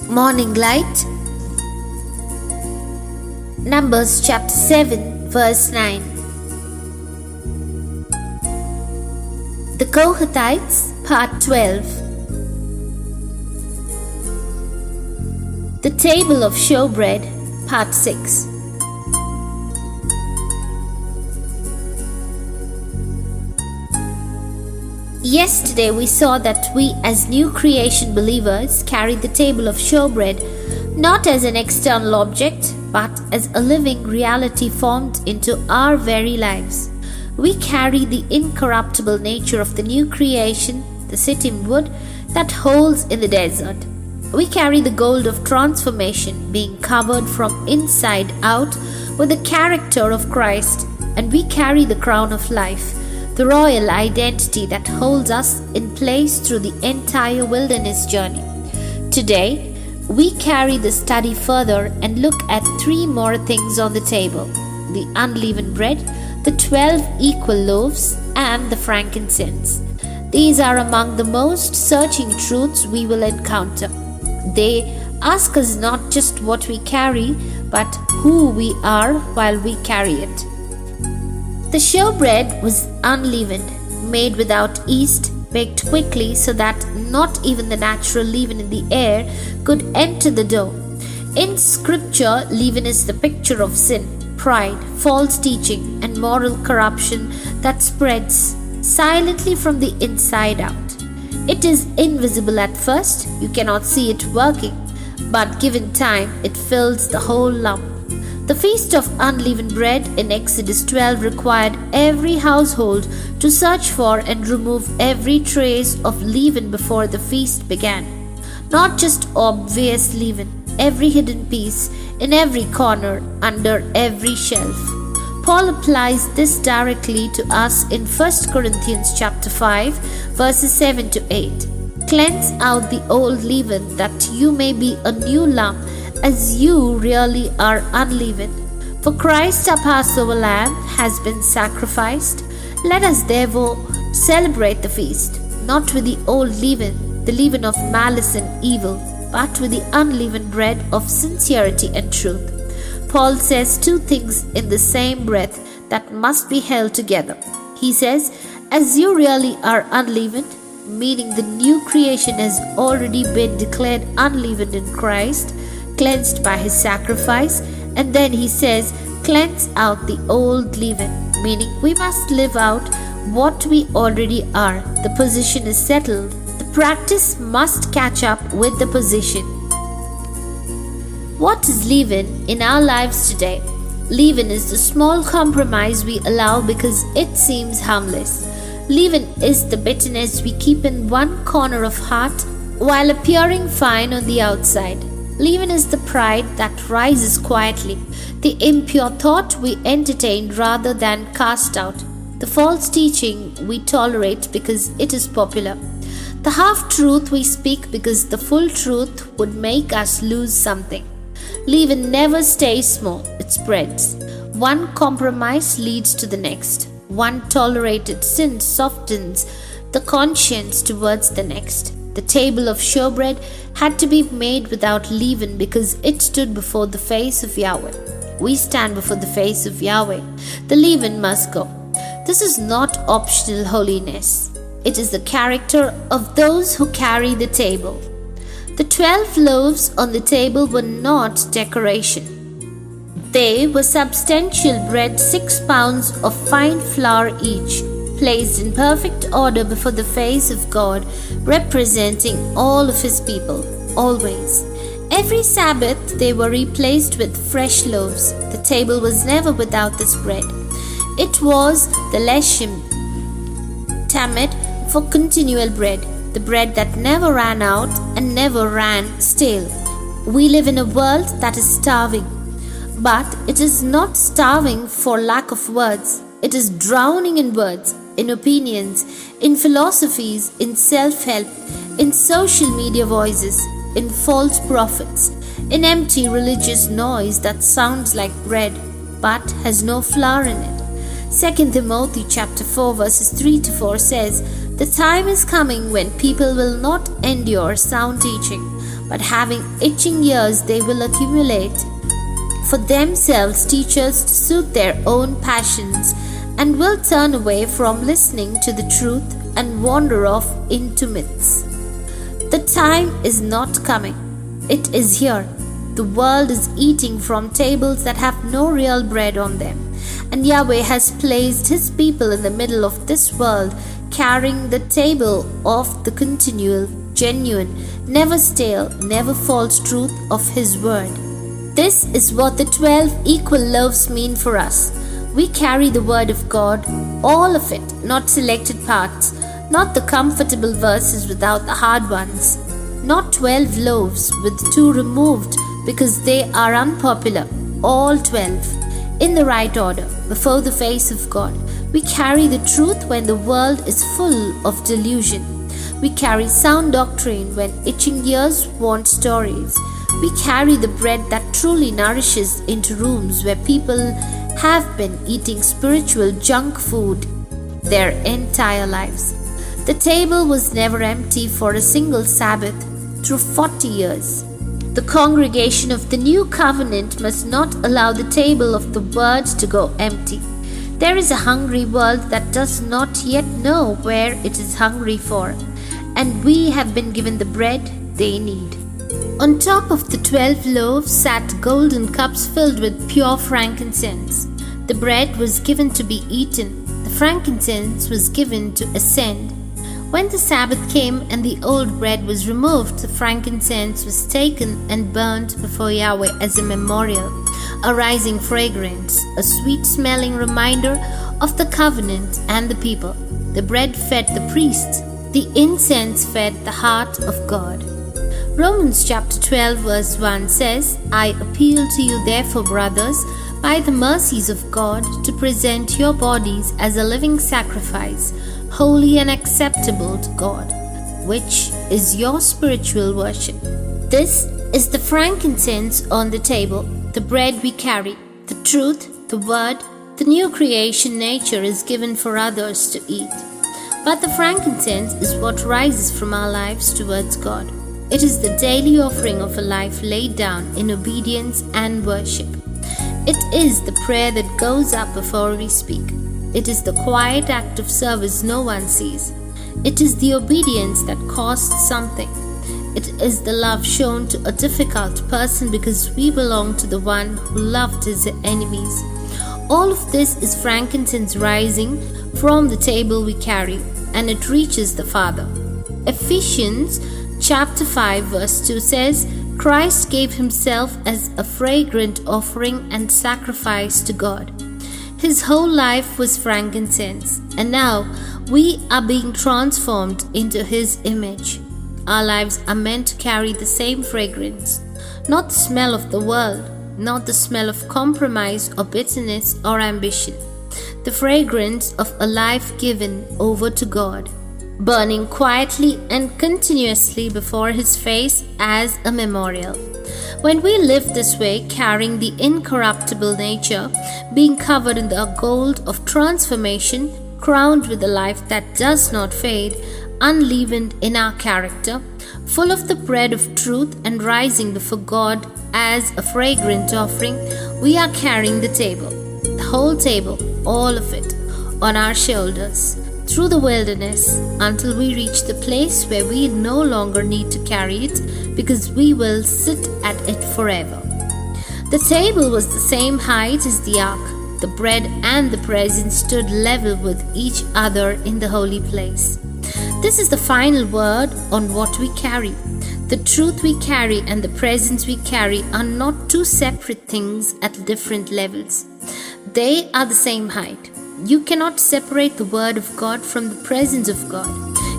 Morning light. Numbers chapter 7 verse 9. The Kohathites, part 12. The Table of Showbread, part 6. Yesterday we saw that we as new creation believers carry the table of showbread not as an external object but as a living reality formed into our very lives. We carry the incorruptible nature of the new creation, the sittim wood that holds in the desert. We carry the gold of transformation, being covered from inside out with the character of Christ, and we carry the crown of life, the royal identity that holds us in place through the entire wilderness journey. Today, we carry the study further and look at three more things on the table: the unleavened bread, the 12 equal loaves, and the frankincense. These are among the most searching truths we will encounter. They ask us not just what we carry, but who we are while we carry it. The showbread was unleavened, made without yeast, baked quickly so that not even the natural leaven in the air could enter the dough. In scripture, leaven is the picture of sin, pride, false teaching, and moral corruption that spreads silently from the inside out. It is invisible at first, you cannot see it working, but given time, it fills the whole lump. The Feast of Unleavened Bread in Exodus 12 required every household to search for and remove every trace of leaven before the feast began. Not just obvious leaven, every hidden piece, in every corner, under every shelf. Paul applies this directly to us in 1 Corinthians chapter 5, verses 7 to 8. Cleanse out the old leaven that you may be a new lump, as you really are unleavened. For Christ our Passover lamb has been sacrificed. Let us therefore celebrate the feast, not with the old leaven, the leaven of malice and evil, but with the unleavened bread of sincerity and truth. Paul says two things in the same breath that must be held together. He says, as you really are unleavened, meaning the new creation has already been declared unleavened in Christ, cleansed by his sacrifice, and then he says, cleanse out the old leaven, meaning we must live out what we already are. The position is settled. The practice must catch up with the position. What is leaven in our lives today? Leaven is the small compromise we allow because it seems harmless. Leaven is the bitterness we keep in one corner of heart while appearing fine on the outside. Leaven is the pride that rises quietly, the impure thought we entertain rather than cast out, the false teaching we tolerate because it is popular, the half-truth we speak because the full truth would make us lose something. Leaven never stays small, it spreads. One compromise leads to the next. One tolerated sin softens the conscience towards the next. The table of showbread had to be made without leaven because it stood before the face of Yahweh. We stand before the face of Yahweh. The leaven must go. This is not optional holiness. It is the character of those who carry the table. The 12 loaves on the table were not decoration. They were substantial bread, 6 pounds of fine flour each, placed in perfect order before the face of God, representing all of His people, always. Every Sabbath they were replaced with fresh loaves. The table was never without this bread. It was the Leshem Tamid for continual bread, the bread that never ran out and never ran stale. We live in a world that is starving, but it is not starving for lack of words. It is drowning in words, in opinions, in philosophies, in self-help, in social media voices, in false prophets, in empty religious noise that sounds like bread but has no flour in it. 2 Timothy chapter 4 verses 3 to 4 says, "The time is coming when people will not endure sound teaching, but having itching ears they will accumulate for themselves teachers to suit their own passions, and will turn away from listening to the truth and wander off into myths. The time is not coming, it is here. The world is eating from tables that have no real bread on them, and Yahweh has placed His people in the middle of this world, carrying the table of the continual, genuine, never stale, never false truth of His word. This is what the 12 equal loaves mean for us. We carry the word of God, all of it, not selected parts, not the comfortable verses without the hard ones, not 12 loaves with 2 removed because they are unpopular, all 12, in the right order, before the face of God. We carry the truth when the world is full of delusion. We carry sound doctrine when itching ears want stories. We carry the bread that truly nourishes into rooms where people have been eating spiritual junk food their entire lives. The table was never empty for a single Sabbath through 40 years. The congregation of the new covenant must not allow the table of the word to go empty. There is a hungry world that does not yet know where it is hungry for, and we have been given the bread they need. On top of the 12 loaves sat golden cups filled with pure frankincense. The bread was given to be eaten. The frankincense was given to ascend. When the Sabbath came and the old bread was removed, the frankincense was taken and burnt before Yahweh as a memorial, a rising fragrance, a sweet-smelling reminder of the covenant and the people. The bread fed the priests. The incense fed the heart of God. Romans chapter 12 verse 1 says, I appeal to you therefore, brothers, by the mercies of God, to present your bodies as a living sacrifice, holy and acceptable to God, which is your spiritual worship. This is the frankincense on the table, the bread we carry, the truth, the word, the new creation nature is given for others to eat. But the frankincense is what rises from our lives towards God. It is the daily offering of a life laid down in obedience and worship. It is the prayer that goes up before we speak. It is the quiet act of service no one sees. It is the obedience that costs something. It is the love shown to a difficult person because we belong to the one who loved his enemies. All of this is frankincense rising from the table we carry, and it reaches the Father. Ephesians chapter 5 verse 2 says, Christ gave himself as a fragrant offering and sacrifice to God. His whole life was frankincense, and now we are being transformed into his image. Our lives are meant to carry the same fragrance, not the smell of the world, not the smell of compromise or bitterness or ambition, the fragrance of a life given over to God, burning quietly and continuously before his face as a memorial. When we live this way, carrying the incorruptible nature, being covered in the gold of transformation, crowned with a life that does not fade, unleavened in our character, full of the bread of truth and rising before God as a fragrant offering, we are carrying the table, the whole table, all of it, on our shoulders, through the wilderness until we reach the place where we no longer need to carry it because we will sit at it forever. The table was the same height as the ark. The bread and the presence stood level with each other in the holy place. This is the final word on what we carry. The truth we carry and the presence we carry are not two separate things at different levels. They are the same height. You cannot separate the word of God from the presence of God.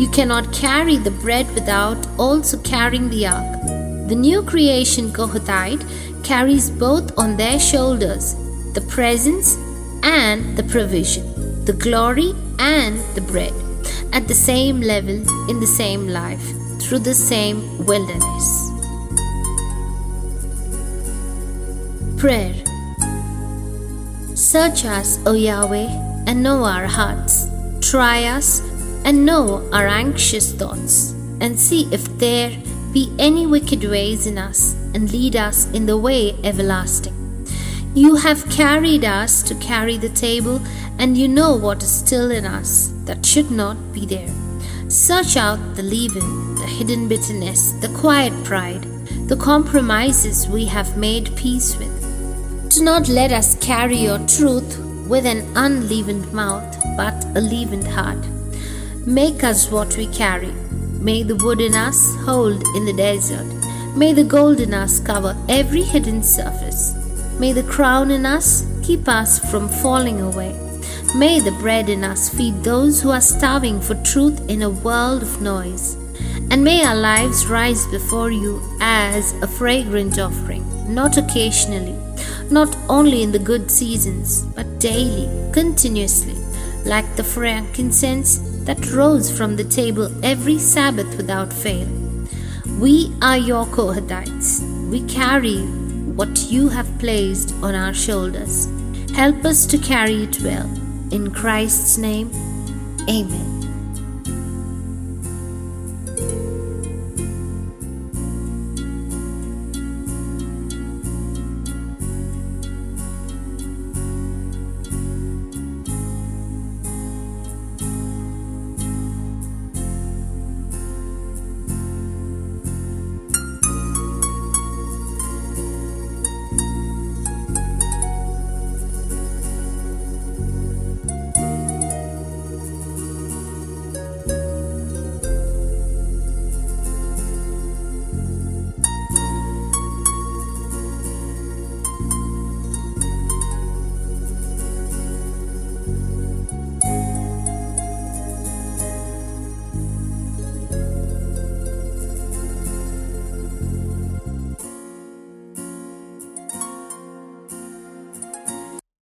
You cannot carry the bread without also carrying the ark. The new creation Kohathite carries both on their shoulders, the presence and the provision, the glory and the bread, at the same level, in the same life, through the same wilderness. Prayer. Search us, O Yahweh, and know our hearts. Try us and know our anxious thoughts, and see if there be any wicked ways in us, and lead us in the way everlasting. You have carried us to carry the table, and you know what is still in us that should not be there. Search out the leaven, the hidden bitterness, the quiet pride, the compromises we have made peace with. Do not let us carry your truth with an unleavened mouth, but a leavened heart. Make us what we carry. May the wood in us hold in the desert. May the gold in us cover every hidden surface. May the crown in us keep us from falling away. May the bread in us feed those who are starving for truth in a world of noise. And may our lives rise before you as a fragrant offering, not occasionally, not only in the good seasons, but daily, continuously, like the frankincense that rose from the table every Sabbath without fail. We are your Kohathites. We carry what you have placed on our shoulders. Help us to carry it well. In Christ's name, amen.